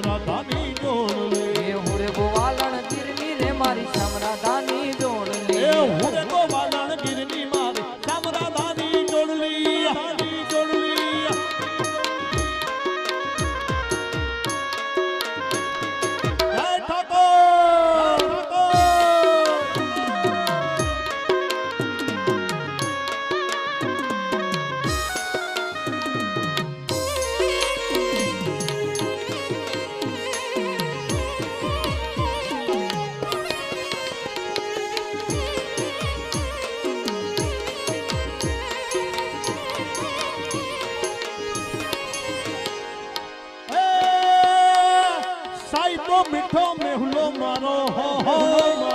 રાધાની જોડલી એ હુરે ગોવાલણ ગીરની રે મારી શ્યામ રાધાની જોડલી એ હુરે ગોવાલણ ગીરની મારી શ્યામ રાધાની જોડલી જોડલી જય ઠાકોર સાઈબો મીઠો મેહુલો મારો હો